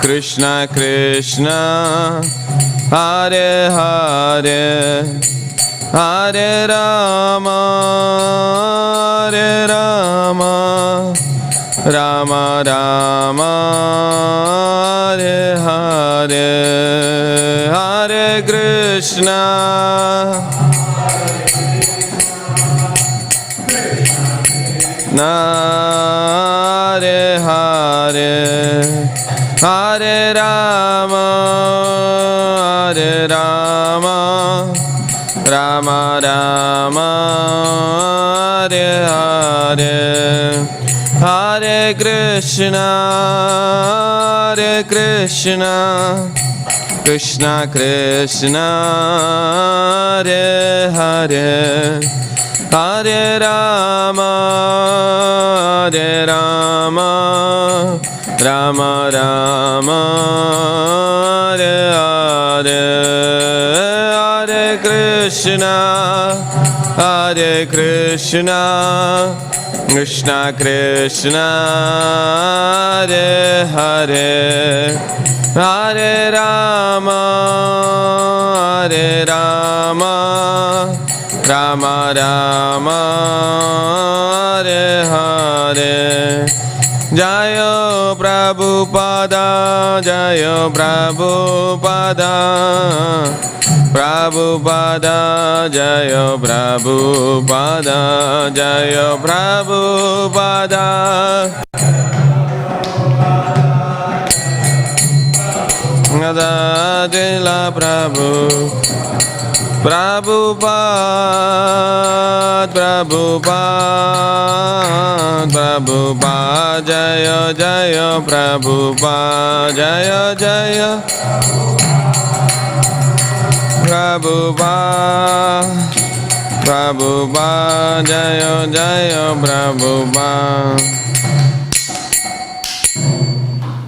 Krishna Krishna Hare Hare Hare Rama Hare Rama Rama Rama Hare Hare Hare Krishna Hare Hare Hare Rama Hare Rama Rama Rama Hare Hare Hare Krishna Krishna Krishna Hare Hare Hare Rama Rama Rama Hare Hare Hare Krishna Krishna Krishna Hare Hare Hare Rama Rama Rama Hare Hare Jayo Prabhupada Jayo Prabhupada Prabhupada Jayo Prabhupada Jayo Prabhupada Adadila Prabhupada Jaya Jaya Prabhupada Jaya Jaya Prabhupada Jaya Jaya Prabhupada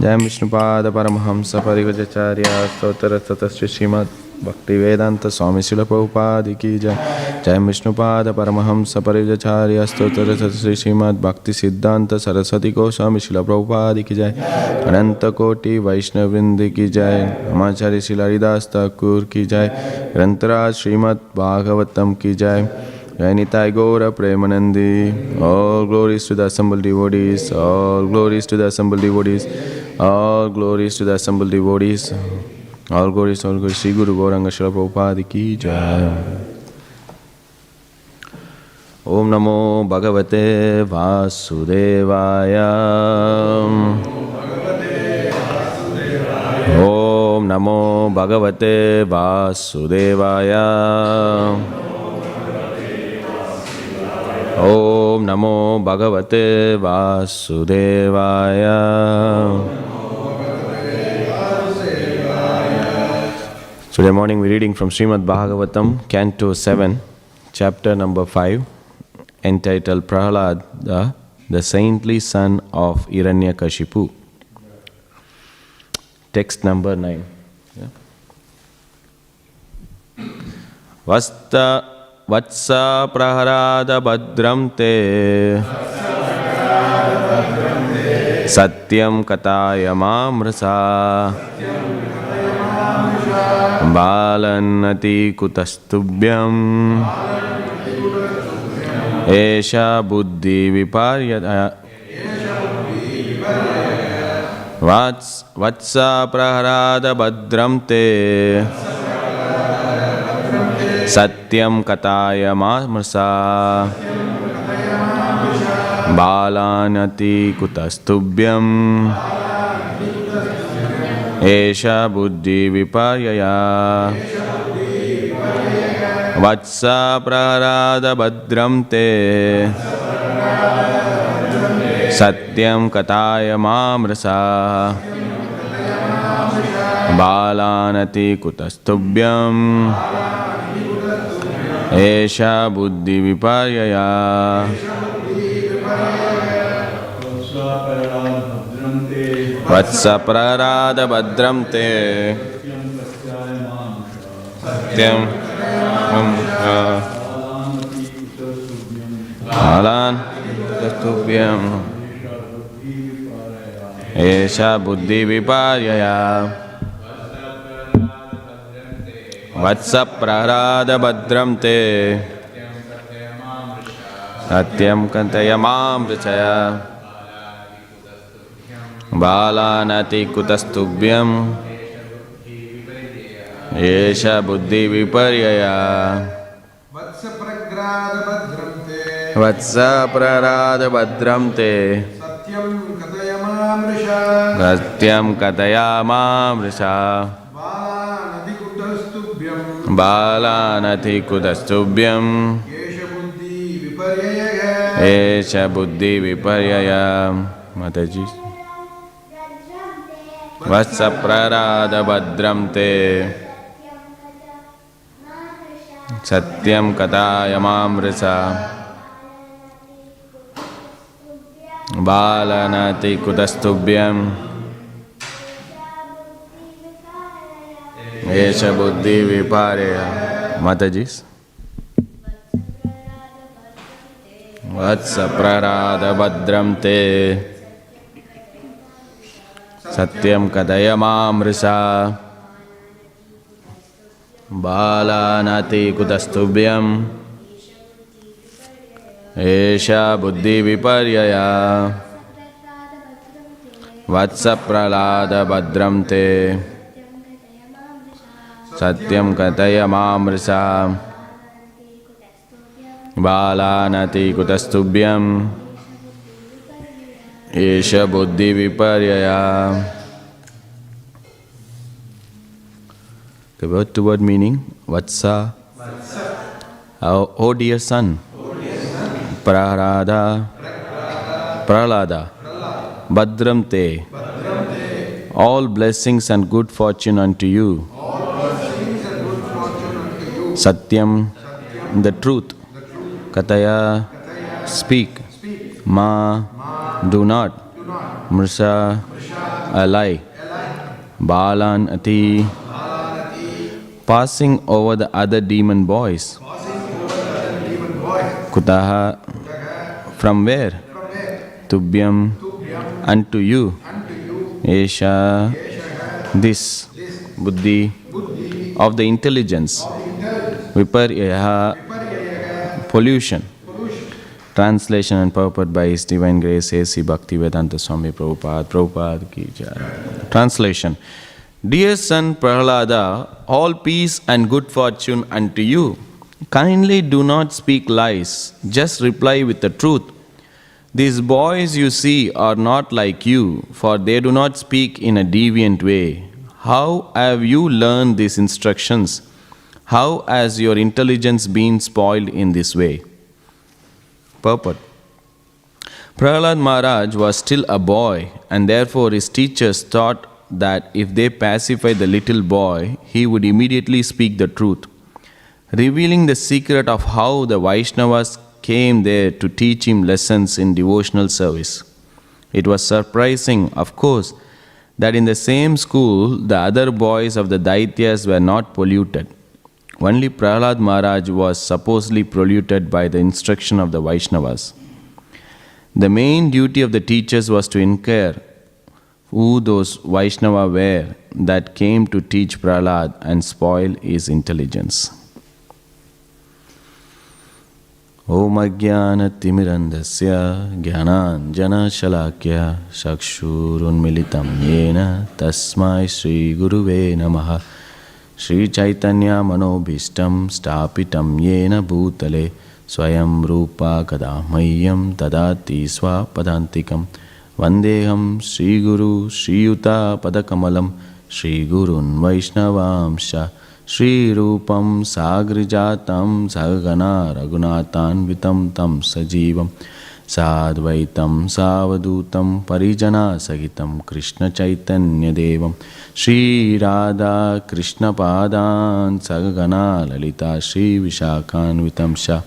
Jai Vishnupada Paramahamsa Parivajacharya Stotra Tatasya Śrīmad Bhaktivedanta Swami Prabhupada ki jai. Jai Vishnupada Paramahamsa Parivajacharya Stotra Tatasya Śrīmad Bhaktisiddhanta Saraswati Goswami Prabhupada ki jai. Ananta Koti Vaishnavvrinda ki jai. Amacharya Srila Haridas Thakur ki jai. Grantaraj Śrīmad Bhāgavatam ki jai. Jai Gaura Premanandi. All glories to the assembled devotees. All glories to the assembled devotees. All glories to the assembled devotees. All glories, Sri Guru Gauranga Srila Prabhupada ki jai. Om Namo Bhagavate Vasudevaya. Om Namo Bhagavate Vasudevaya. Om Namo Bhagavate Vasudevaya. Today morning we're reading from Śrīmad Bhāgavatam, Canto 7, Chapter number 5, entitled Prahlada, the saintly son of Hiranyakashipu. Text number 9. Yeah. Vatsa praharada badram te satyam kataya mamrasa balanati kutastubhyam esha buddhi viparyaya. Vatsa praharada badram te satyam kataya mamrasa balanati kutastubhyam esha buddhi viparyaya. Vatsa praharada badram te satyam kataya mamrasa balanati kutastubhyam esha buddhi viparyaya. Vatsa prarada badram te satyam balan kutastubhyam esha buddhi viparyaya. Vatsa prarada badram te satyam kantayamam richaya. Balanati kutastubhyam esha buddhi viparyaya. Vatsa prarada badram te satyam katayamam risha. Balanati kutastubhyam esha buddhi viparyaya. Mataji. Vatsa prarada badram te satyam katayamam risha. Balanati kutastubhyam esha buddhi viparyaya. Mataji. Vatsa prarada badram te satyam katayamam risha. Balanati kutastubhyam esha buddhi viparyaya. Vatsa pralada badram te satyam katayamam risha. Balanati kutastubhyam esha buddhi viparyaya. The word to word meaning, Vatsa, oh dear son, Prarada, Pralada, Badram te, all blessings and good fortune unto you. Satyam, the truth. Kataya, speak. Ma, do not. Mrsa, a lie. Balan ati, passing over the other demon boys. Kutaha, from where? Tubhyam, unto you. Esha, this, buddhi, of the intelligence. Viparyaha, pollution. Translation and purport by His Divine Grace A.C. Bhaktivedanta Swami Prabhupada. Prabhupada ki jai. Translation. Dear son Prahlada, all peace and good fortune unto you. Kindly do not speak lies, just reply with the truth. These boys you see are not like you, for they do not speak in a deviant way. How have you learned these instructions? How has your intelligence been spoiled in this way? Purport. Prahlad Maharaj was still a boy, and therefore his teachers thought that if they pacify the little boy, he would immediately speak the truth, revealing the secret of how the Vaishnavas came there to teach him lessons in devotional service. It was surprising, of course, that in the same school, the other boys of the Daityas were not polluted. Only Prahlad Maharaj was supposedly polluted by the instruction of the Vaishnavas. The main duty of the teachers was to inquire who those Vaishnava were that came to teach Prahlad and spoil his intelligence. Om Ajnana Timirandasya Jnananjana Shalakya Chakshurun Militam Yena Tasmai Shri Guruve Namaha. Shri Chaitanya Manobhishtam Stapitam Yena Bhutale Swayam Rupa Kadamayyam Tadati Swapadantikam Vandeham Shri Guru Shri Yuta Padakamalam Shri Gurun Vaishnavamsha Shri Rupam Sagrijatam Sagana Raghunathan Vitam Tam Sajivam Sadvaitam Savadutam Parijana Sagitam Krishna Chaitanya Devam Shri Radha Krishna Padan Sagana Lalita Shri Vishakhan Vitamsha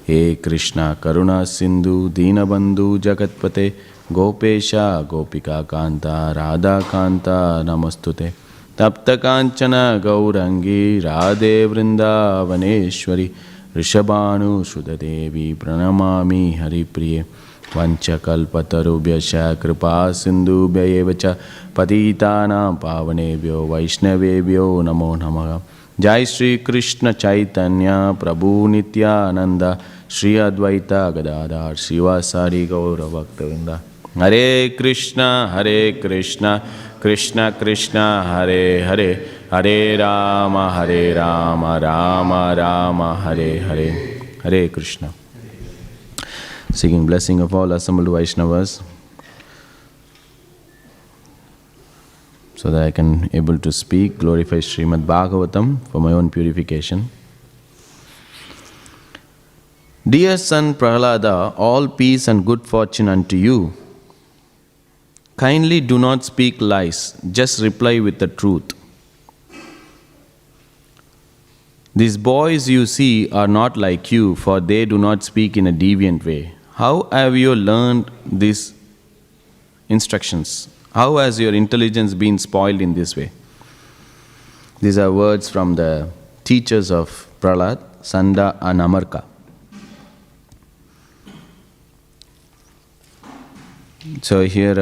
He Krishna Karuna Sindhu Dinabandhu Jagatpate Gopesha Gopika Kanta Radha Kanta Namastute Tapta Kanchana Gaurangi Radhe Vrindavaneshwari Rishabhanu Shudadevi Pranamami Haripriye Vancha kalpatarubhyascha kripa sindhubhyayevacha patitanam pavanebhyo vaishnavebhyo namo namaha. Jai Shri Krishna Chaitanya Prabhu Nityananda Shri Advaita Gadadhar Srivasari Gaura Bhaktivedanta. Hare Krishna Krishna Krishna Hare Hare, Hare Rama Rama Rama Hare Hare. Hare Krishna. Seeking blessing of all assembled Vaishnavas, so that I can able to speak, glorify Śrīmad Bhāgavatam for my own purification. Dear son Prahlada, all peace and good fortune unto you. Kindly do not speak lies, just reply with the truth. These boys you see are not like you, for they do not speak in a deviant way. How have you learned these instructions? How has your intelligence been spoiled in this way? These are words from the teachers of Prahlad, Sanda and Amarka. So here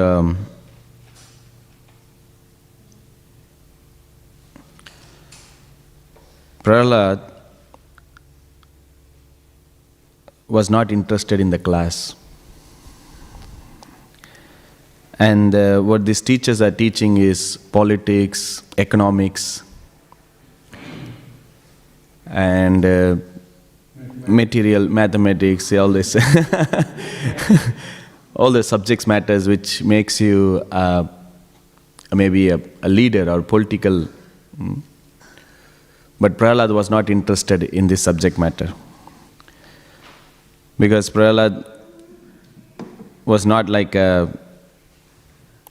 Prahlad was not interested in the class. And what these teachers are teaching is politics, economics, and material, mathematics, all this, all the subjects matters which makes you maybe a leader or political. But Prahlad was not interested in this subject matter. Because Prahlad was not like a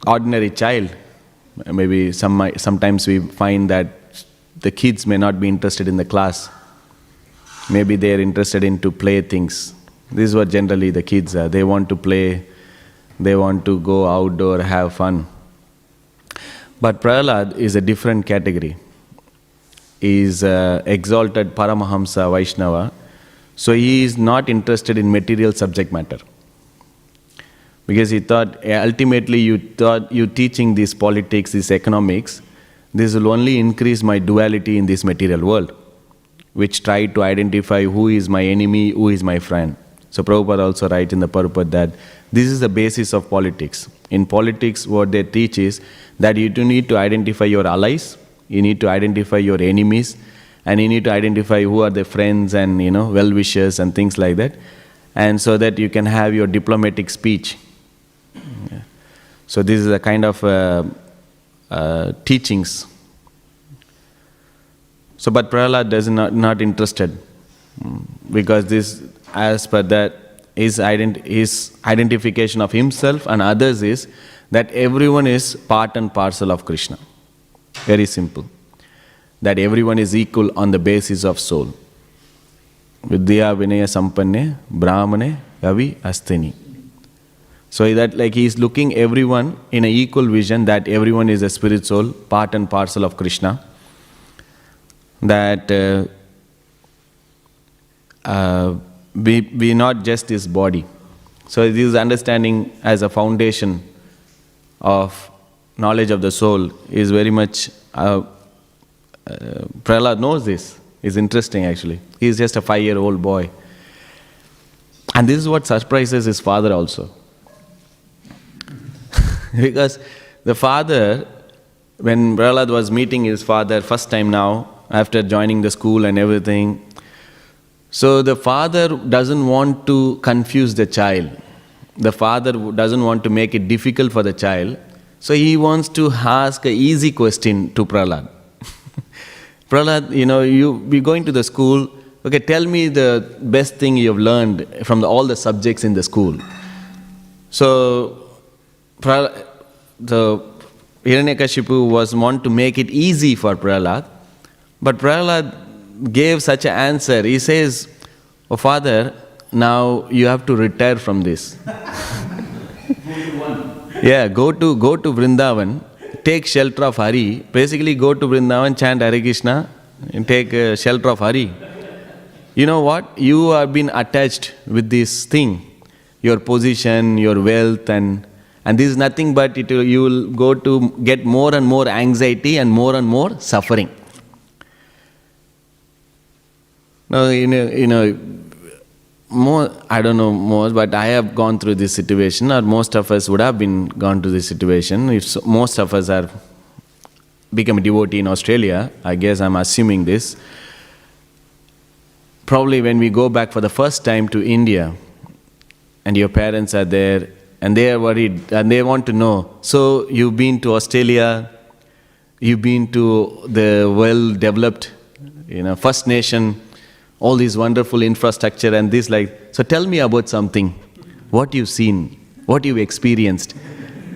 ordinary child. Maybe sometimes we find that the kids may not be interested in the class. Maybe they are interested in to play things. This is what generally the kids are. They want to play, they want to go outdoor, have fun. But Prahlad is a different category. He is exalted Paramahamsa Vaishnava. So he is not interested in material subject matter. Because he thought, ultimately you teaching this politics, this economics, this will only increase my duality in this material world, which try to identify who is my enemy, who is my friend. So Prabhupada also writes in the Purport that this is the basis of politics. In politics, what they teach is that you do need to identify your allies, you need to identify your enemies, and you need to identify who are the friends and well-wishers and things like that, and so that you can have your diplomatic speech. So this is a kind of teachings. So, but Prahlad is not interested, because this, as per that, his identification of himself and others is that everyone is part and parcel of Krishna. Very simple. That everyone is equal on the basis of soul. Vidya Vinaya Sampanne Brahmane Avi Astini. So that like he is looking everyone in an equal vision, that everyone is a spirit soul, part and parcel of Krishna. That we not just his body. So this is understanding as a foundation of knowledge of the soul is very much, Prahlad knows this. It's interesting actually. He is just a 5-year-old boy. And this is what surprises his father also. Because the father, when Prahlad was meeting his father first time now, after joining the school and everything, so the father doesn't want to confuse the child. The father doesn't want to make it difficult for the child. So he wants to ask an easy question to Prahlad. Prahlad, you be going to the school, okay, tell me the best thing you have learned from all the subjects in the school. So the Hiranyakashipu want to make it easy for Prahlad, but Prahlad gave such an answer. He says, "Oh father, now you have to retire from this." Yeah, go to Vrindavan, take shelter of Hare. Basically, go to Vrindavan, chant Hare Krishna, and take shelter of Hare. You know what? You have been attached with this thing. your position, your wealth, and this is nothing but you will go to get more and more anxiety and more suffering. Now, I don't know most, but I have gone through this situation, or most of us would have gone through this situation. If most of us are become a devotee in Australia, I guess I'm assuming this. Probably when we go back for the first time to India, and your parents are there, and they are worried, and they want to know, so you've been to Australia, you've been to the well-developed, First Nation, all these wonderful infrastructure and this so tell me about something, what you've seen, what you've experienced.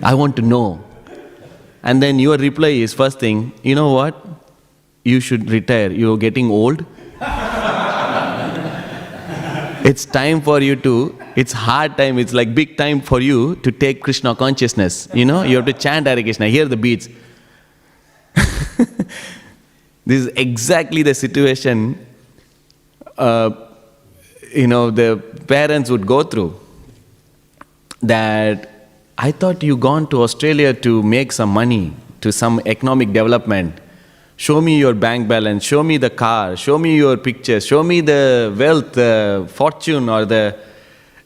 I want to know. And then your reply is, first thing, you know what? You should retire. You're getting old. It's time for you it's hard time, it's like big time for you to take Krishna consciousness. You have to chant Hare Krishna, hear the beats. This is exactly the situation the parents would go through. That I thought you gone to Australia to make some money, to some economic development. Show me your bank balance, show me the car, show me your pictures, show me the wealth, the fortune, or the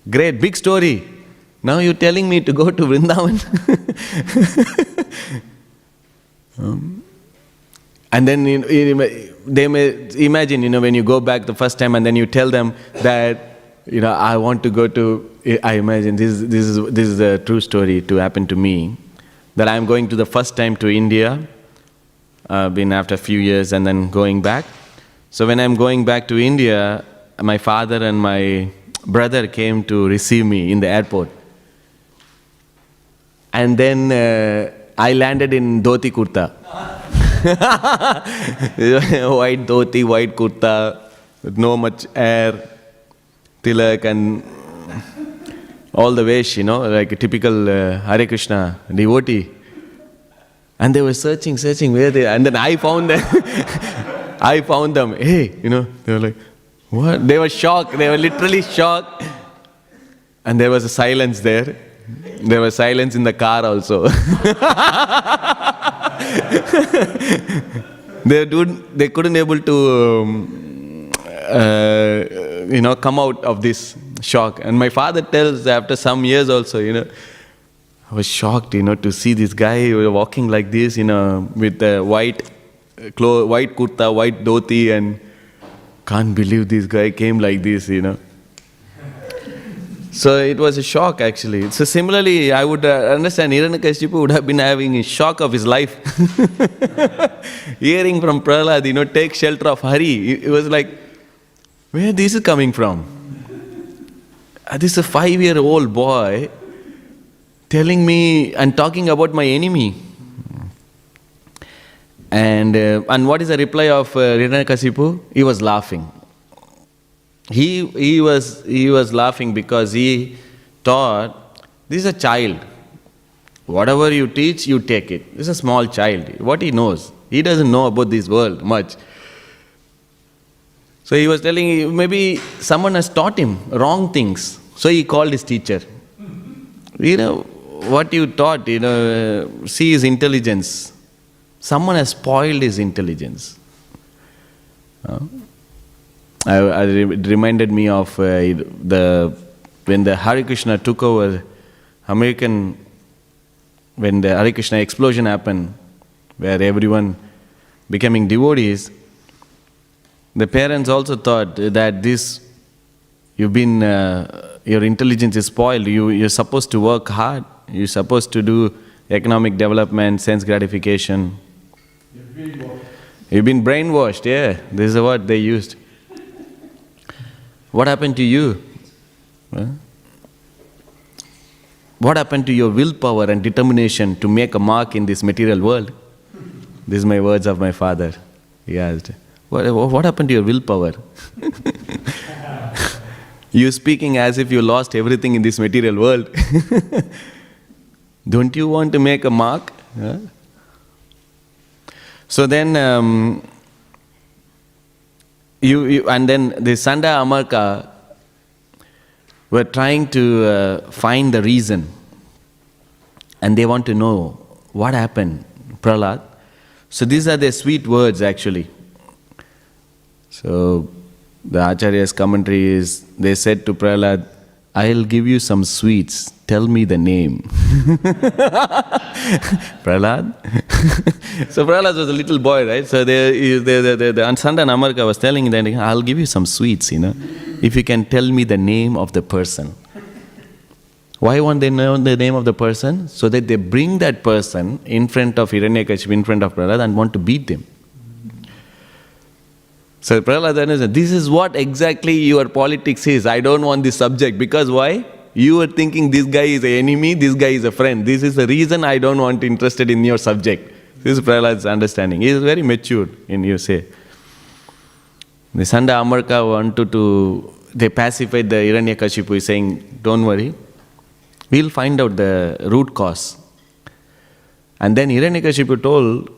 great big story. Now you're telling me to go to Vrindavan. And then they may imagine, when you go back the first time and then you tell them that, I want to go to, I imagine this is a true story to happen to me, that I'm going to the first time to India, been after a few years and then going back. So when I'm going back to India, my father and my brother came to receive me in the airport. And then I landed in dhoti kurta. White dhoti, white kurta, with no much hair, tilak and all the vesh, like a typical Hare Krishna devotee. And they were searching where they, and then I found them. I found them. Hey, they were like, what? They were shocked. They were literally shocked. And there was a silence there. There was silence in the car also. They couldn't able to, come out of this shock. And my father tells, after some years also, I was shocked, to see this guy walking like this, with the white kurta, white dhoti, and can't believe this guy came like this, So it was a shock actually. So similarly, I would understand Hiranyakashipu would have been having a shock of his life. Hearing from Prahlad, take shelter of Hari. It was like, where this is coming from? This is a 5-year-old boy telling me and talking about my enemy. And what is the reply of Hiranyakashipu? He was laughing. He was laughing because he thought, this is a child. Whatever you teach, you take it. This is a small child. What he knows? He doesn't know about this world much. So he was telling, maybe someone has taught him wrong things. So he called his teacher. What you taught, see his intelligence. Someone has spoiled his intelligence. It reminded me of when the Hare Krishna took over American, when the Hare Krishna explosion happened, where everyone becoming devotees. The parents also thought that your intelligence is spoiled. You're supposed to work hard. You're supposed to do economic development, sense gratification. You've been brainwashed, yeah. This is the word they used. What happened to you? What happened to your willpower and determination to make a mark in this material world? These are my words of my father. He asked, what happened to your willpower? You're speaking as if you lost everything in this material world. Don't you want to make a mark? So then, and then the Sanda Amarka, were trying to find the reason. And they want to know what happened, Prahlad. So these are the sweet words actually. So the Acharya's commentary is, they said to Prahlad, I'll give you some sweets, tell me the name. Prahlad? So Prahlad was a little boy, right? So the Sanda Namarka was telling him that, I'll give you some sweets, if you can tell me the name of the person. Why want they know the name of the person? So that they bring that person in front of Hiranyakashipu, in front of Prahlad, and want to beat them. So Prahlad said, this is what exactly your politics is. I don't want this subject. Because why? You are thinking this guy is an enemy, this guy is a friend. This is the reason I don't want interested in your subject. This is Prahlad's understanding. He is very mature in you say. The Sanda Amarka wanted to, they pacified the Hiranyakashipu saying, don't worry, we'll find out the root cause. And then Hiranyakashipu told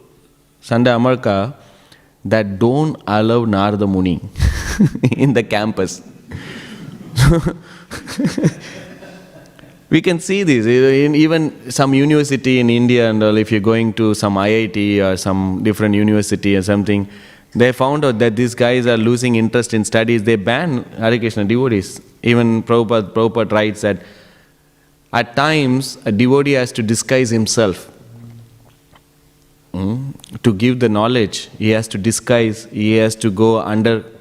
Sanda Amarka that don't allow Narada Muni in the campus. We can see this in even some university in India, and if you're going to some IIT or some different university or something, they found out that these guys are losing interest in studies. They ban Hare Krishna devotees. Even Prabhupada writes that at times a devotee has to disguise himself. To give the knowledge, he has to disguise, he has to go underground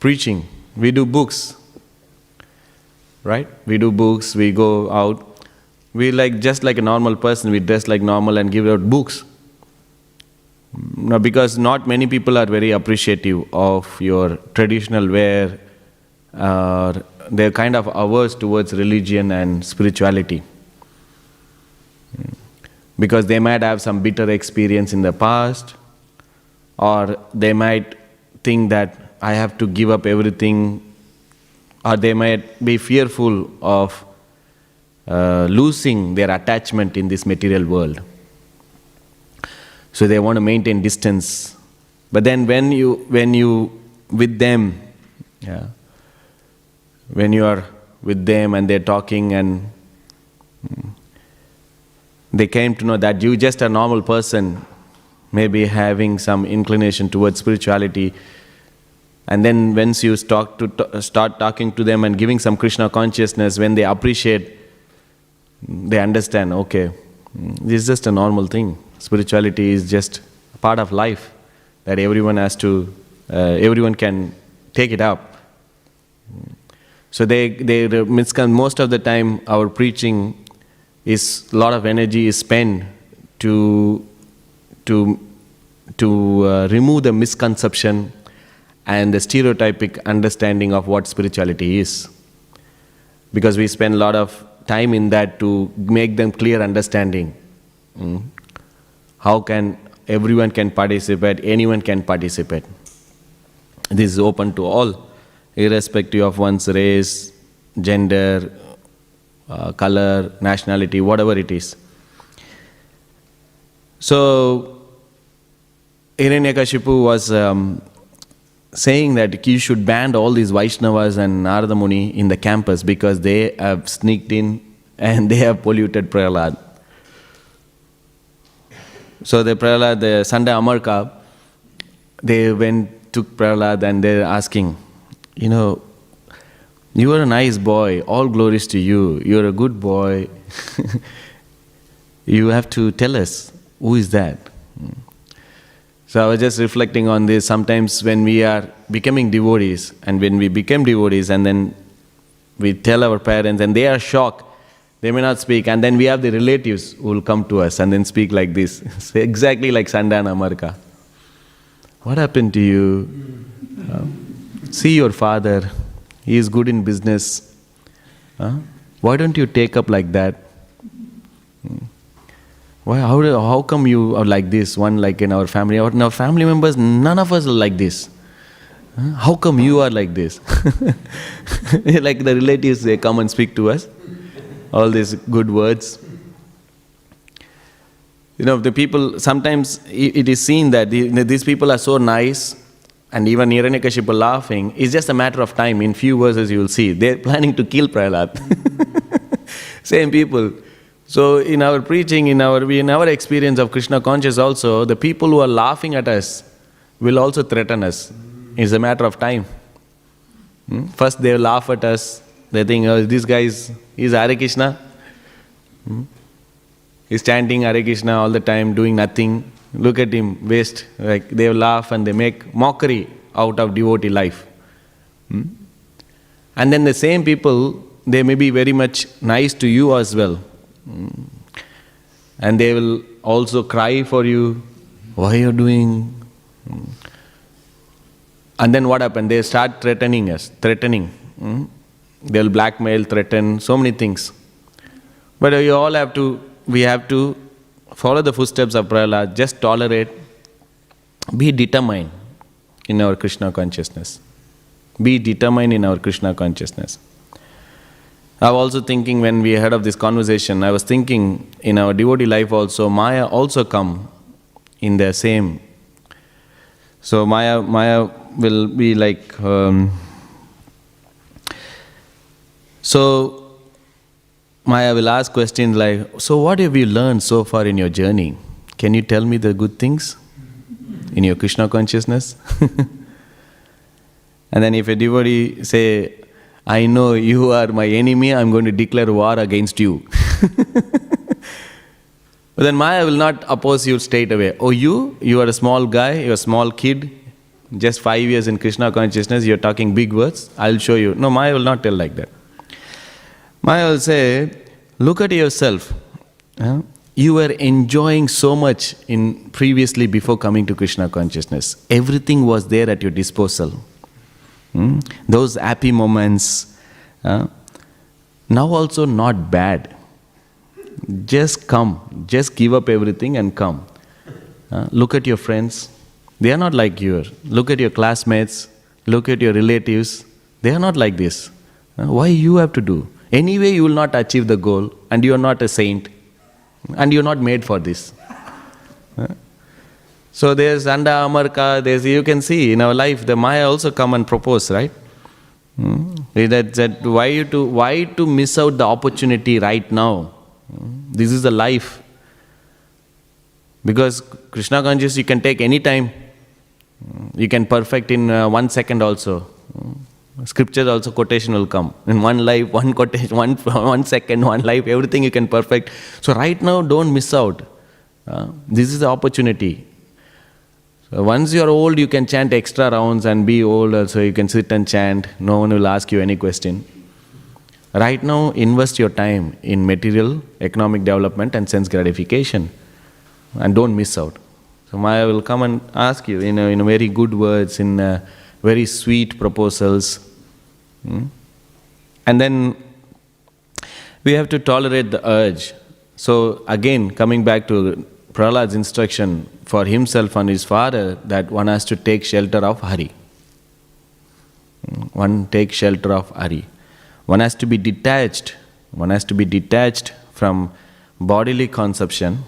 preaching. We do books, right? We do books, we go out. We just like a normal person, we dress like normal and give out books. Now, because not many people are very appreciative of your traditional wear, they're kind of averse towards religion and spirituality. Because they might have some bitter experience in the past, or they might think that I have to give up everything, or they might be fearful of losing their attachment in this material world. So they want to maintain distance. But then when you with them, when you are with them and they're talking and they came to know that you just a normal person, maybe having some inclination towards spirituality, and then once you start talking to them and giving some Krishna consciousness, when they appreciate, they understand, okay, this is just a normal thing. Spirituality is just a part of life that everyone everyone can take it up. So most of the time our preaching is a lot of energy is spent to remove the misconception and the stereotypic understanding of what spirituality is. Because we spend a lot of time in that to make them clear understanding. How can everyone can participate, anyone can participate. This is open to all, irrespective of one's race, gender, color, nationality, whatever it is. So, Hiranyakashipu was saying that you should ban all these Vaishnavas and Narada Muni in the campus because they have sneaked in and they have polluted Prahlad. So the Sanda Amarka, they took Prahlad and they're asking, you are a nice boy, all glories to you, you're a good boy. You have to tell us, who is that? So I was just reflecting on this. Sometimes when we are becoming devotees, and when we become devotees and then we tell our parents and they are shocked, they may not speak, and then we have the relatives who will come to us and then speak like this. Exactly like Sanda Amarka. What happened to you? See your father, he is good in business. Why don't you take up like that? How come you are like this? One like in our family, or in our family members, none of us are like this. How come you are like this? Like the relatives, they come and speak to us. All these good words. The people, sometimes it is seen that these people are so nice and even Hiranyakashipu laughing, is just a matter of time. In few verses you will see, they're planning to kill Prahlad. Same people. So in our preaching, in our experience of Krishna conscious also, the people who are laughing at us will also threaten us. It's a matter of time. First they laugh at us, they think, oh, this guy is Hare Krishna. He's chanting Hare Krishna all the time, doing nothing. Look at him, waste. Like they laugh and they make mockery out of devotee life. And then the same people, they may be very much nice to you as well. And they will also cry for you, why are you doing? And then what happened? They start threatening us, They will blackmail, threaten, so many things. But we have to follow the footsteps of Prahlad, just tolerate, be determined in our Krishna consciousness. Be determined in our Krishna consciousness. I was also thinking when we heard of this conversation, I was thinking in our devotee life also, Maya also come in the same. So Maya will be like, so Maya will ask questions like, so what have you learned so far in your journey? Can you tell me the good things in your Krishna consciousness? And then if a devotee say, I know you are my enemy, I'm going to declare war against you. But then Maya will not oppose you straight away. Oh, you are a small guy, you're a small kid, just 5 years in Krishna consciousness, you're talking big words, I'll show you. No, Maya will not tell like that. Maya will say, look at yourself. You were enjoying so much previously before coming to Krishna consciousness. Everything was there at your disposal. Those happy moments, now also not bad. Just come, just give up everything and come. Look at your friends, they are not like you. Look at your classmates, look at your relatives, they are not like this. Why you have to do? Anyway you will not achieve the goal and you are not a saint and you are not made for this. So there's Anda Amarka, you can see in our life, the Maya also come and propose, right? That why to miss out the opportunity right now? This is the life. Because Krishna consciousness you can take any time. You can perfect in 1 second also. Scripture also quotation will come. In one life, one quotation, 1 second, one life, everything you can perfect. So right now don't miss out. This is the opportunity. So once you are old, you can chant extra rounds and be old also, you can sit and chant. No one will ask you any question. Right now, invest your time in material, economic development and sense gratification. And don't miss out. So Maya will come and ask you in very good words, in very sweet proposals. And then we have to tolerate the urge. So again, coming back to Prahlad's instruction for himself and his father, that one has to take shelter of Hare. One takes shelter of Hare. One has to be detached. One has to be detached from bodily conception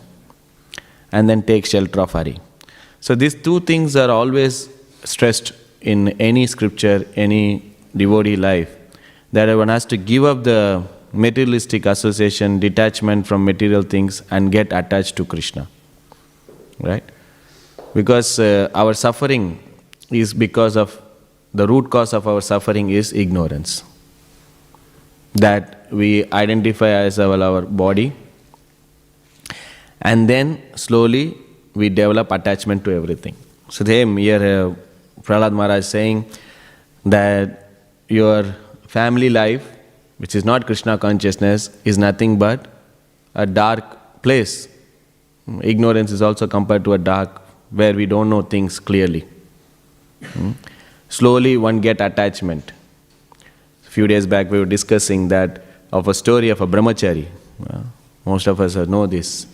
and then take shelter of Hare. So these two things are always stressed in any scripture, any devotee life, that one has to give up the materialistic association, detachment from material things and get attached to Krishna. Right? Because our suffering is because of, the root cause of our suffering is ignorance. That we identify as our body and then slowly we develop attachment to everything. So same here Prahlad Maharaj is saying that your family life, which is not Krishna consciousness, is nothing but a dark place. Ignorance is also compared to a dark, where we don't know things clearly. Slowly one get attachment. A few days back we were discussing that of a story of a brahmachari. Most of us know this.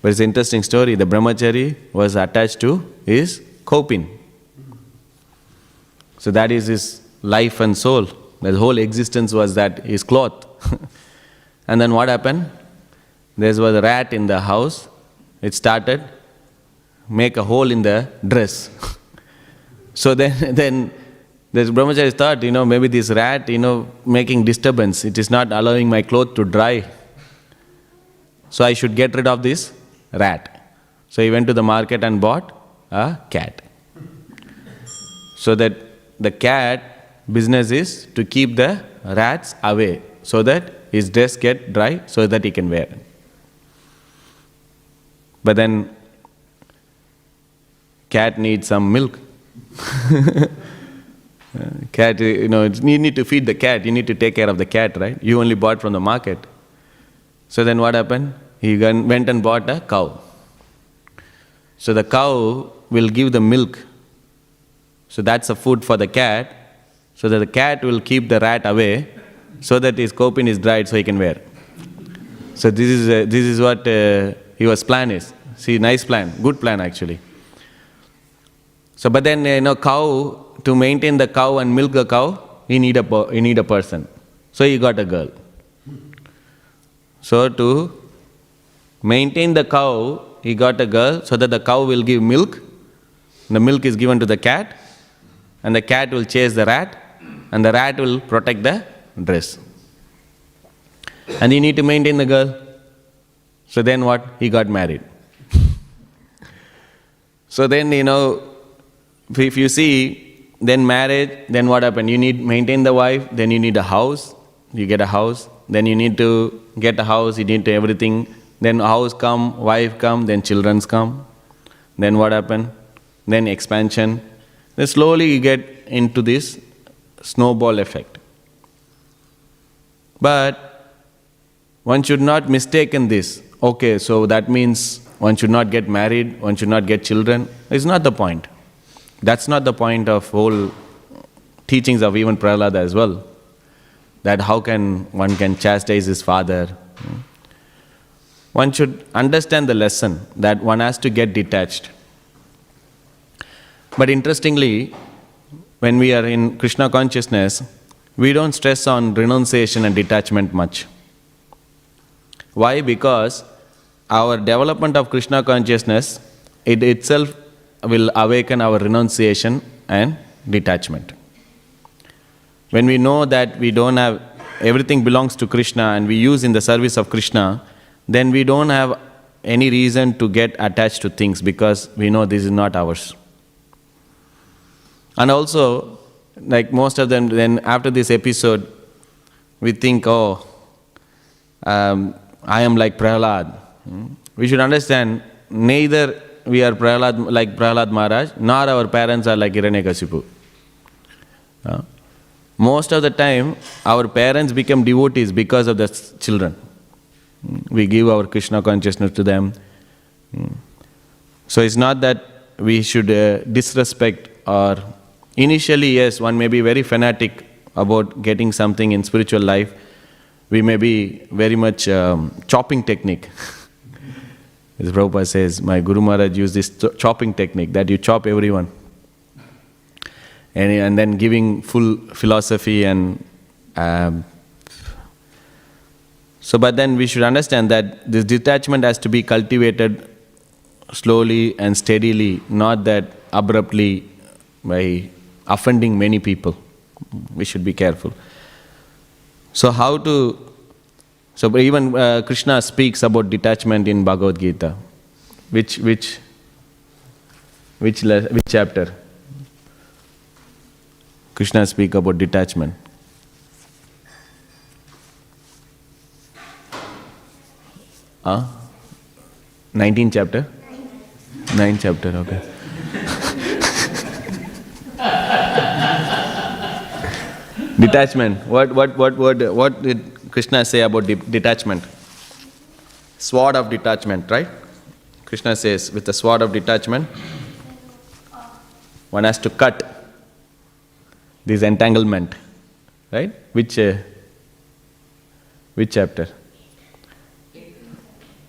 But it's an interesting story. The brahmachari was attached to his kaupin. So that is his life and soul. The whole existence was that his cloth. And then what happened? There was a rat in the house. It started make a hole in the dress. So then this brahmachari thought, maybe this rat, making disturbance. It is not allowing my clothes to dry. So I should get rid of this rat. So he went to the market and bought a cat. So that the cat business is to keep the rats away so that his dress get dry so that he can wear it. But then cat needs some milk. Cat, you need to feed the cat, you need to take care of the cat, right? You only bought from the market. So then what happened? He went and bought a cow. So the cow will give the milk. So that's a food for the cat, so that the cat will keep the rat away, so that his coping is dried so he can wear. So this is what his plan is. See, nice plan, good plan actually. So but then cow, to maintain the cow and milk the cow, he need a person. So he got a girl. So to maintain the cow, he got a girl so that the cow will give milk. The milk is given to the cat, and the cat will chase the rat, and the rat will protect the dress. And he need to maintain the girl. So then what? He got married. So then, if you see, then marriage, then what happened? You need maintain the wife, then you need a house, you get a house, then you need to get a house, you need to everything, then house come, wife come, then children's come, then what happened? Then expansion. Then slowly you get into this snowball effect. But one should not mistake in this. Okay, so that means one should not get married, one should not get children. It's not the point. That's not the point of whole teachings of even Prahlada as well. That how one can chastise his father. One should understand the lesson that one has to get detached. But interestingly, when we are in Krishna consciousness, we don't stress on renunciation and detachment much. Why? Because our development of Krishna consciousness, it itself will awaken our renunciation and detachment. When we know that we don't have, everything belongs to Krishna and we use in the service of Krishna, then we don't have any reason to get attached to things because we know this is not ours. And also, like most of them, then after this episode, we think, I am like Prahlad. We should understand, neither we are like Prahlad Maharaj, nor our parents are like Hiranyakasipu. Most of the time, our parents become devotees because of the children. We give our Krishna consciousness to them. So it's not that we should disrespect or... Initially, yes, one may be very fanatic about getting something in spiritual life. We may be very much chopping technique. As Prabhupada says, my Guru Maharaj used this chopping technique, that you chop everyone. And then giving full philosophy and... but then we should understand that this detachment has to be cultivated slowly and steadily, not that abruptly by offending many people. We should be careful. So even Krishna speaks about detachment in Bhagavad Gita. Which chapter? Krishna speaks about detachment. 19th chapter? 9th chapter, okay. Detachment. What did Krishna say about detachment? Sword of detachment, right? Krishna says, with the sword of detachment, one has to cut this entanglement, right? Which chapter?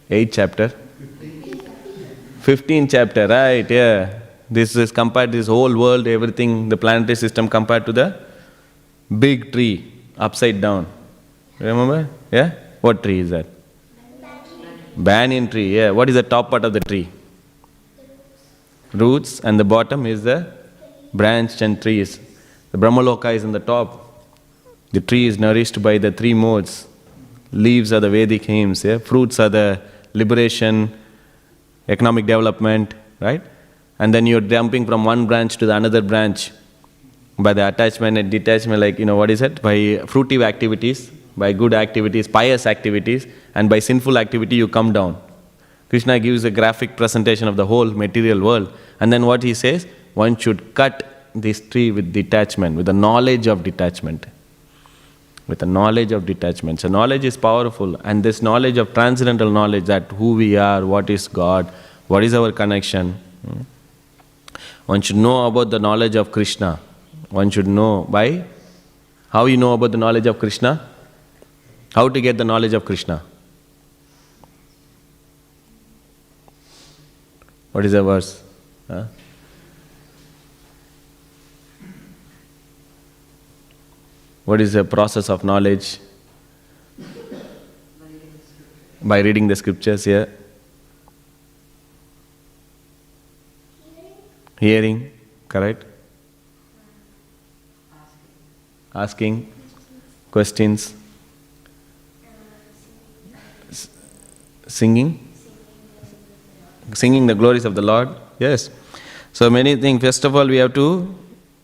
8th chapter? 15th chapter, right, yeah. This is compared, this whole world, everything, the planetary system compared to the big tree, upside down. Remember? Yeah? What tree is that? Banyan tree, yeah. What is the top part of the tree? Roots, and the bottom is the branched and trees. The Brahmaloka is in the top. The tree is nourished by the three modes. Leaves are the Vedic hymns, yeah? Fruits are the liberation, economic development, right? And then you're jumping from one branch to the another branch by the attachment and detachment, like, what is it? By fruitive activities, by good activities, pious activities, and by sinful activity you come down. Krishna gives a graphic presentation of the whole material world. And then what he says? One should cut this tree with detachment, with the knowledge of detachment. With the knowledge of detachment. So knowledge is powerful, and this knowledge of transcendental knowledge, that who we are, what is God, what is our connection. One should know about the knowledge of Krishna. One should know by how you know about the knowledge of Krishna? How to get the knowledge of Krishna? What is the verse? What is the process of knowledge? By reading the scriptures, yeah. Hearing, correct? Asking questions. Singing? Singing the glories of the Lord, yes. So many things. First of all, we have to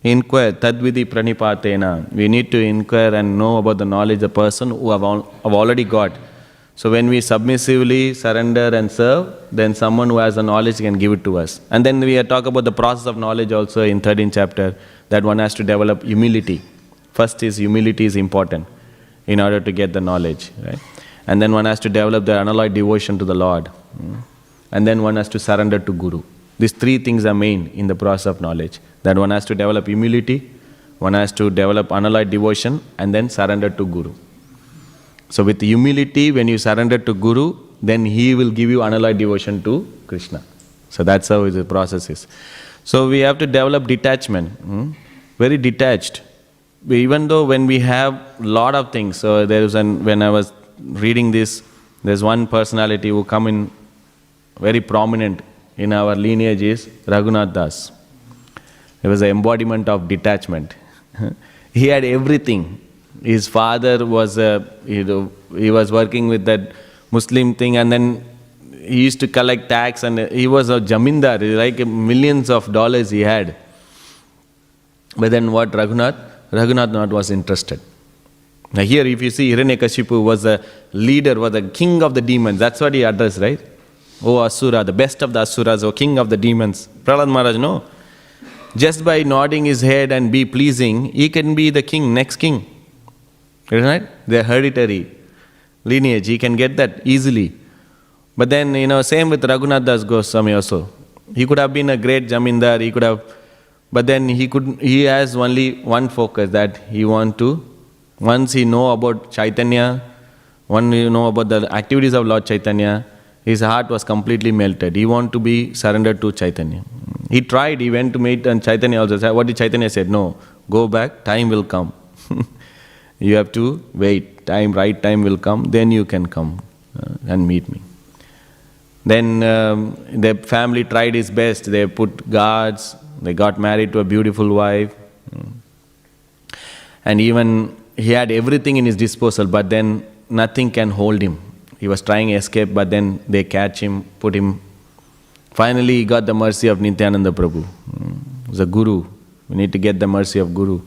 inquire, tadvidi pranipatena. We need to inquire and know about the knowledge the person who have already got. So when we submissively surrender and serve, then someone who has the knowledge can give it to us. And then we talk about the process of knowledge also in 13th chapter, that one has to develop humility. First is humility is important in order to get the knowledge, right? And then one has to develop the unalloyed devotion to the Lord. And then one has to surrender to Guru. These three things are main in the process of knowledge. That one has to develop humility, one has to develop unalloyed devotion, and then surrender to Guru. So with humility, when you surrender to Guru, then he will give you unalloyed devotion to Krishna. So that's how the process is. So we have to develop detachment, very detached. Even though when we have lot of things, so when I was reading this, there's one personality who come in very prominent in our lineage is Raghunath Das. He was the embodiment of detachment. He had everything. His father was he was working with that Muslim thing, and then he used to collect tax, and he was a jamindar, like millions of dollars he had. But then what Raghunath not was interested. Now here if you see Hiranyakashipu was the leader, was the king of the demons. That's what he addressed, right? Oh Asura, the best of the Asuras, oh king of the demons. Prahlad Maharaj, no. Just by nodding his head and be pleasing, he can be the king, next king. Right? The hereditary lineage, he can get that easily. But then, same with Raghunath Das Goswami also. He could have been a great jamindar, he could have, but then he has only one focus, that he want to, once he know about Chaitanya, once he know about the activities of Lord Chaitanya, his heart was completely melted. He want to be surrendered to Chaitanya. He tried, he went to meet, and Chaitanya also said, what did Chaitanya said? No, go back, time will come. You have to wait, right time will come, then you can come and meet me. Then the family tried his best, they put guards, they got married to a beautiful wife. And even he had everything in his disposal, but then nothing can hold him. He was trying to escape, but then they catch him, put him. Finally, he got the mercy of Nityananda Prabhu. He was a guru. We need to get the mercy of Guru.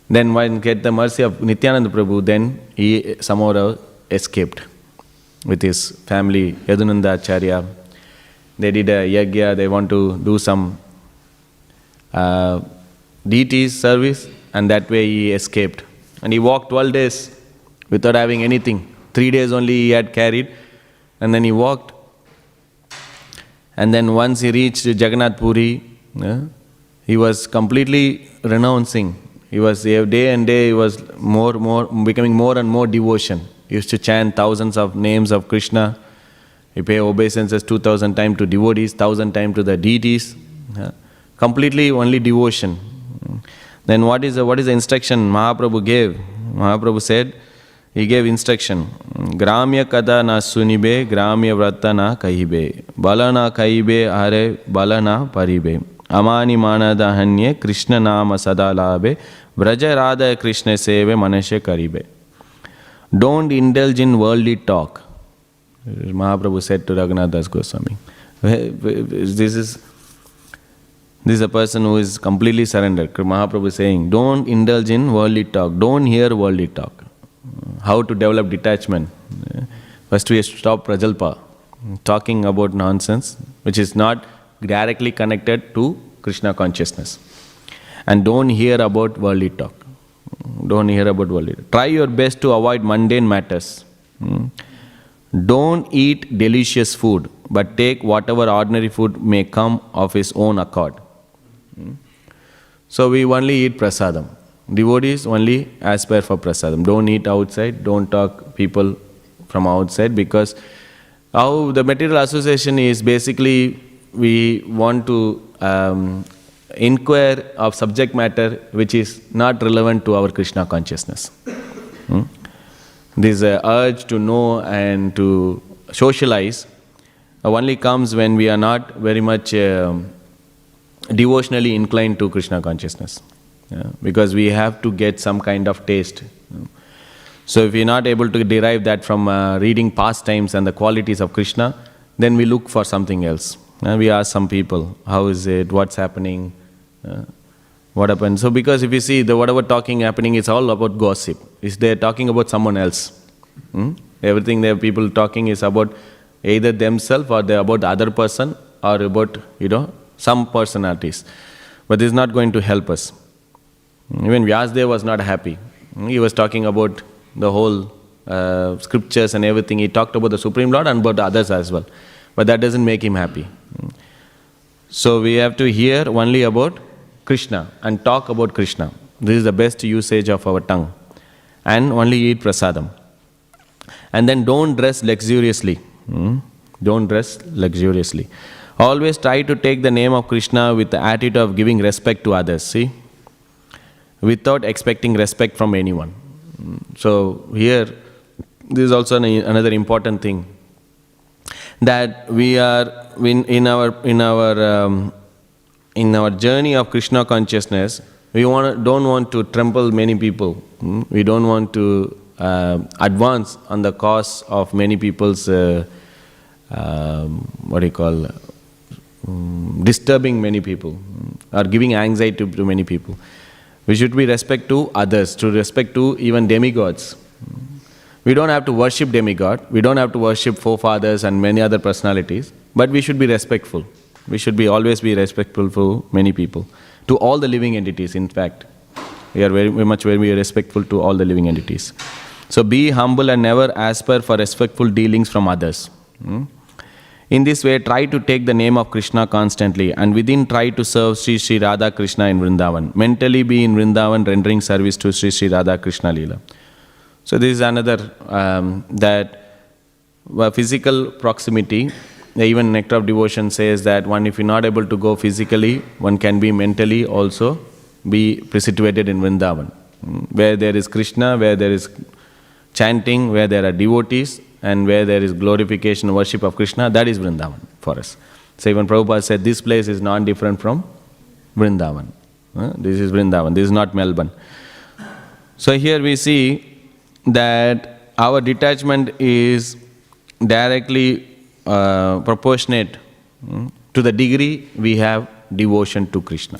Then when get the mercy of Nityananda Prabhu, then he somehow escaped with his family, Yadunanda-acharya. They did a yagya, they want to do some deity's service, and that way he escaped. And he walked 12 days without having anything. 3 days only he had carried, and then he walked. And then once he reached Jagannath Puri, he was completely renouncing. He was day and day, he was becoming more and more devotion. He used to chant thousands of names of Krishna. He paid obeisances 2,000 times to devotees, 1,000 times to the deities. Completely only devotion. Then what is the instruction Mahaprabhu gave? Mahaprabhu said, he gave instruction. Gramya kada na sunibe, gramya vrata na kahibe. Bala na kahibe, hare bala na paribe. Amani manadahanye Krishna nama sadalabe Vraja Radha Krishna seve manasya karibe. Don't indulge in worldly talk. Mahaprabhu said to Raghunath Das Goswami. This is a person who is completely surrendered. Mahaprabhu is saying, don't indulge in worldly talk. Don't hear worldly talk. How to develop detachment? First we have to stop prajalpa, talking about nonsense, which is not directly connected to Krishna consciousness. And don't hear about worldly talk. Don't hear about worldly talk. Try your best to avoid mundane matters. Don't eat delicious food, but take whatever ordinary food may come of his own accord. So we only eat prasadam. Devotees only aspire for prasadam. Don't eat outside, don't talk people from outside, because how the material association is basically we want to inquire of subject matter which is not relevant to our Krishna consciousness. This urge to know and to socialize only comes when we are not very much devotionally inclined to Krishna consciousness. Because we have to get some kind of taste. So if we are not able to derive that from reading pastimes and the qualities of Krishna, then we look for something else. We ask some people, how is it, what's happening, what happened. So because if you see, the whatever talking happening is all about gossip. They're talking about someone else. Everything the people talking is about either themselves or they're about the other person or about, some personalities. But this is not going to help us. Even Vyasadeva was not happy. He was talking about the whole scriptures and everything. He talked about the Supreme Lord and about others as well. But that doesn't make him happy. So we have to hear only about Krishna and talk about Krishna. This is the best usage of our tongue. And only eat prasadam. And then don't dress luxuriously. Don't dress luxuriously. Always try to take the name of Krishna with the attitude of giving respect to others. See? Without expecting respect from anyone. So here, this is also another important thing, that we are in our journey of Krishna consciousness. We don't want to trample many people. We don't want to advance on the cause of many people's disturbing many people or giving anxiety to many people. We should be respect to others, to respect to even demigods. We don't have to worship demigod, we don't have to worship forefathers and many other personalities, but we should be respectful. We should always be respectful for many people, to all the living entities. In fact, we are very respectful to all the living entities. So be humble and never aspire for respectful dealings from others. In this way, try to take the name of Krishna constantly, and within try to serve Sri Radha Krishna in Vrindavan. Mentally be in Vrindavan rendering service to Sri Radha Krishna Leela. So this is another, that physical proximity, even Nectar of Devotion says that if you're not able to go physically, one can be mentally also be situated in Vrindavan. Where there is Krishna, where there is chanting, where there are devotees, and where there is glorification and worship of Krishna, that is Vrindavan for us. So even Prabhupada said, this place is not different from Vrindavan. This is Vrindavan, this is not Melbourne. So here we see that our detachment is directly proportionate to the degree we have devotion to Krishna.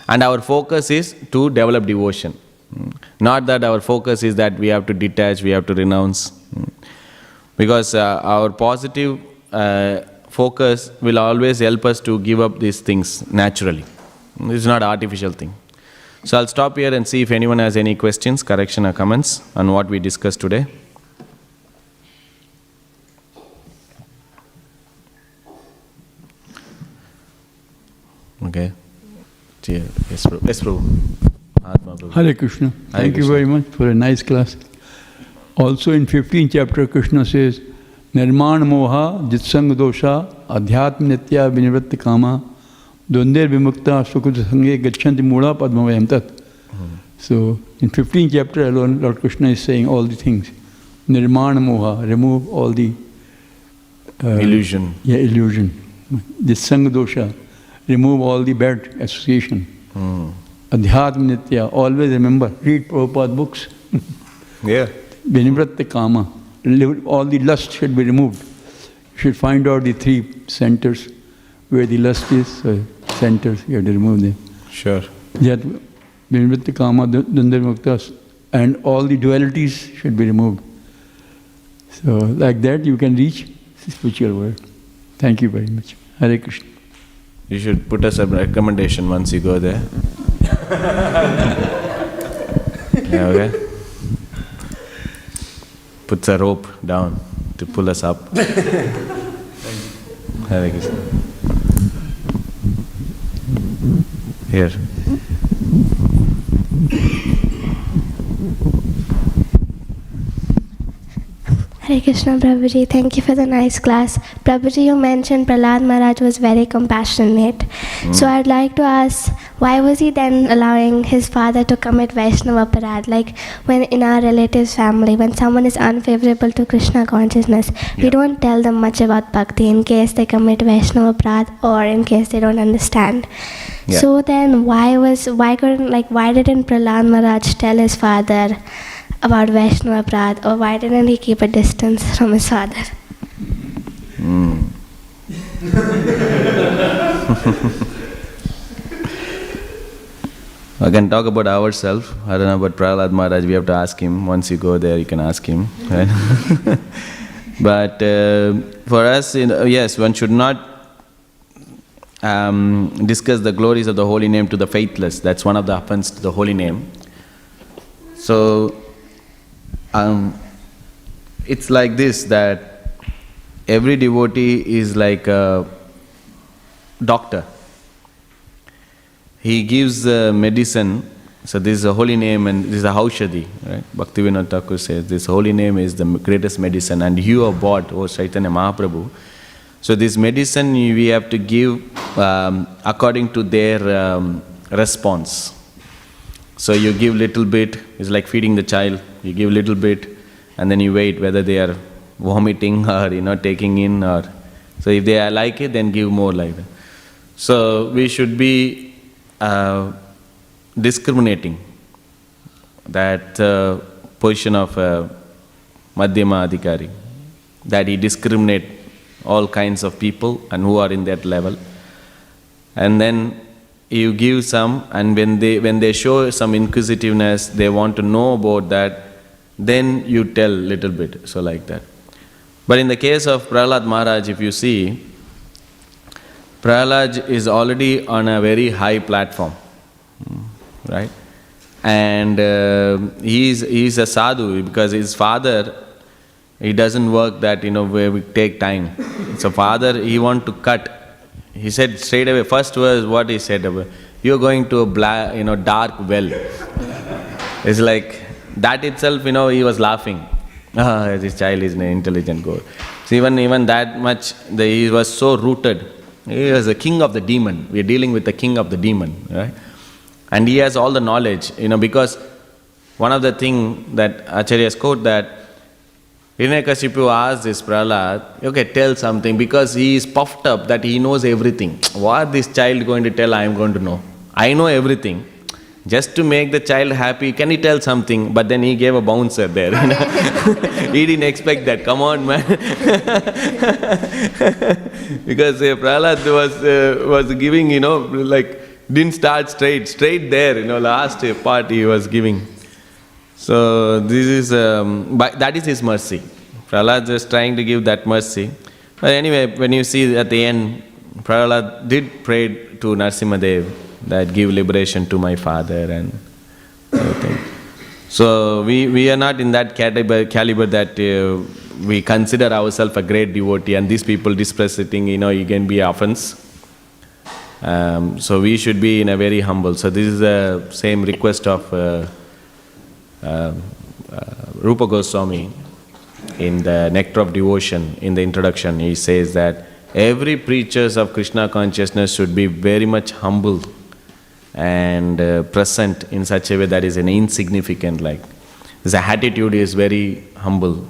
And our focus is to develop devotion. Not that our focus is that we have to detach, we have to renounce. Because our positive focus will always help us to give up these things naturally. This is not an artificial thing. So I'll stop here and see if anyone has any questions, correction or comments on what we discussed today. Okay. Yes, Prabhu. Hare Krishna. Thank you very much for a nice class. Also in 15th chapter, Krishna says, Nirman moha jitsang dosha adhyatma nitya vinivritti kama donder vimukta sukut sange gachanti mula padmavayam tat. So in 15th chapter alone, Lord Krishna is saying all the things. Nirman moha, remove all the illusion. Yeah, illusion. Jitsang dosha. remove all the bad association. Adhyatma Nitya, always remember, read Prabhupada books. Yeah. Vinivratta Kama, all the lust should be removed. You should find out the 3 centers where the lust is, centers, you have to remove them. Sure. Yet, Vinivratta Kama, Dandar Muktas, and all the dualities should be removed. So, like that, you can reach the spiritual world. Thank you very much. Hare Krishna. You should put us a recommendation once you go there. Yeah, okay? Puts a rope down to pull us up. Hare Krishna. Here. Hare Krishna, Prabhuji. Thank you for the nice class. Prabhuji, you mentioned Prahlad Maharaj was very compassionate. So I'd like to ask, why was he then allowing his father to commit Vaishnava Aparad? Like when in our relatives' family, when someone is unfavorable to Krishna consciousness, we don't tell them much about bhakti in case they commit Vaishnava Aparad or in case they don't understand. Yeah. So then why didn't Prahlad Maharaj tell his father about Vaishnava Aparad, or why didn't he keep a distance from his father? I can talk about ourselves. I don't know about Prahlad Maharaj. We have to ask him. Once you go there, you can ask him. Right? But for us, yes, one should not discuss the glories of the holy name to the faithless. That's one of the offense to the holy name. So, it's like this, that every devotee is like a doctor. He gives medicine, so this is a holy name and this is a Haushadhi, right? Bhaktivedanta says this holy name is the greatest medicine, and you have bought, O Chaitanya Mahaprabhu. So this medicine we have to give according to their response. So you give little bit, it's like feeding the child, you give little bit and then you wait whether they are vomiting or taking in, or so if they like it, then give more like that. So we should be discriminating. That position of Madhyama Adhikari, that he discriminate all kinds of people and who are in that level, and then you give some, and when they show some inquisitiveness, they want to know about that, then you tell little bit, so like that. But in the case of Prahlad Maharaj, if you see, Prahlad is already on a very high platform, right? And he's a sadhu because his father, he doesn't work that, where we take time. So father, he want to cut. He said straight away, first was what he said, you're going to a dark well. It's like, that itself, he was laughing. This child is an intelligent girl. So even that much, he was so rooted. He was the king of the demon. We are dealing with the king of the demon, right? And he has all the knowledge, because one of the things that Acharyas quote that Hiranyakashipu asked this Prahlad, okay, tell something, because he is puffed up that he knows everything. What this child going to tell, I am going to know. I know everything. Just to make the child happy, can he tell something? But then he gave a bouncer there. He didn't expect that. Come on, man. Because Prahlad was giving, didn't start straight there, last part he was giving. So this is, that is his mercy. Prahlad is trying to give that mercy. But anyway, when you see at the end, Prahlad did pray to Narasimhadev that give liberation to my father and everything. So we are not in that caliber that we consider ourselves a great devotee, and these people dispresenting, you can be offense. So we should be in a very humble. So this is the same request of Rupa Goswami in the Nectar of Devotion. In the introduction, he says that every preachers of Krishna consciousness should be very much humble and present in such a way that is an insignificant, like his attitude is very humble.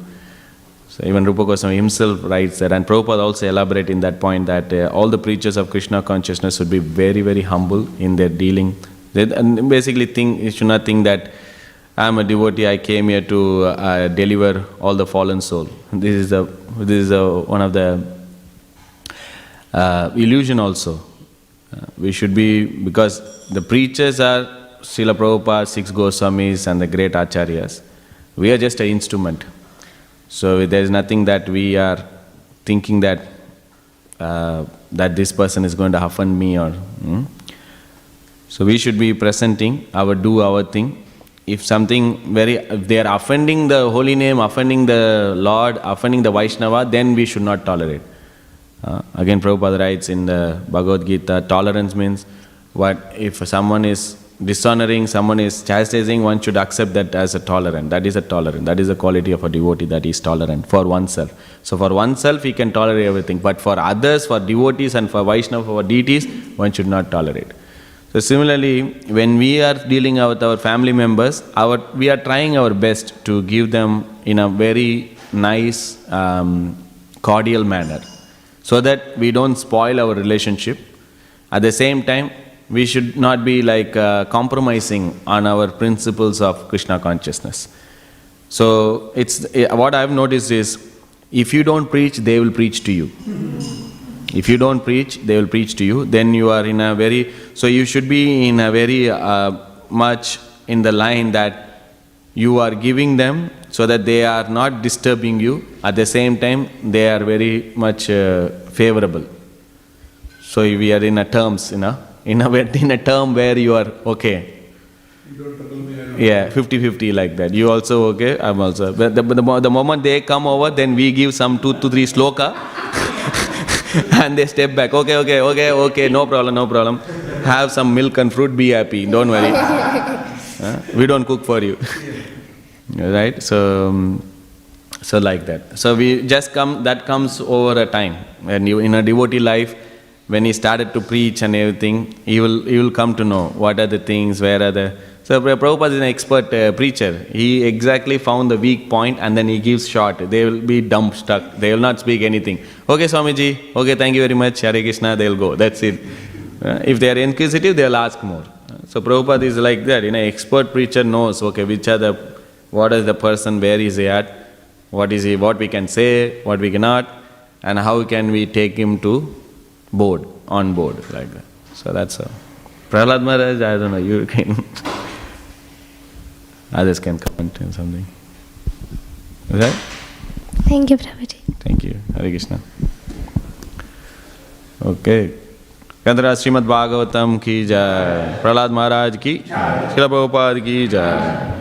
So even Rupa Goswami himself writes that, and Prabhupada also elaborate in that point that all the preachers of Krishna consciousness should be very, very humble in their dealing. And basically you should not think that I am a devotee, I came here to deliver all the fallen soul. This is one of the illusion also. We should be, because the preachers are Srila Prabhupada, 6 Goswamis and the great Acharyas. We are just an instrument. So there is nothing that we are thinking that that this person is going to offend me or... So we should be presenting do our thing. If they are offending the holy name, offending the Lord, offending the Vaishnava, then we should not tolerate. Again, Prabhupada writes in the Bhagavad Gita, tolerance means what if someone is dishonoring, someone is chastising, one should accept that as a tolerant. That is a tolerant. That is the quality of a devotee, that is tolerant for oneself. So for oneself, he can tolerate everything. But for others, for devotees and for Vaishnava, for deities, one should not tolerate. So similarly, when we are dealing with our family members, we are trying our best to give them in a very nice, cordial manner, so that we don't spoil our relationship. At the same time, we should not be compromising on our principles of Krishna consciousness. So what I have noticed is, if you don't preach, they will preach to you. If you don't preach, they will preach to you. Then you are in a very... So you should be in a very much in the line that you are giving them so that they are not disturbing you. At the same time, they are very much favorable. So we are in a terms, in a term where you are okay. Yeah, 50-50 like that. You also okay, I'm also. But the moment they come over, then we give some 2 to 3 sloka and they step back. Okay, no problem. Have some milk and fruit, be happy, don't worry. We don't cook for you. Right? So like that. So that comes over a time. When you in a devotee life, when he started to preach and everything, he will come to know what are the things, where are the... So Prabhupada is an expert preacher. He exactly found the weak point and then he gives short. They will be dumb stuck. They will not speak anything. Okay, Swamiji. Okay, thank you very much. Hare Krishna. They will go. That's it. If they are inquisitive, they will ask more. So Prabhupada is like that. Expert preacher knows, okay, what is the person, where is he at, what we can say, what we cannot, and how can we take him on board, like that. So that's all. Prahlad Maharaj, I don't know, you can... Others can comment on something. Is that? Thank you, Prabhuji. Thank you. Hare Krishna. Okay. Kandra Śrīmad Bhāgavatam ki jai. Prahlad Maharaj ki jai. Srila Prabhupada ki jai.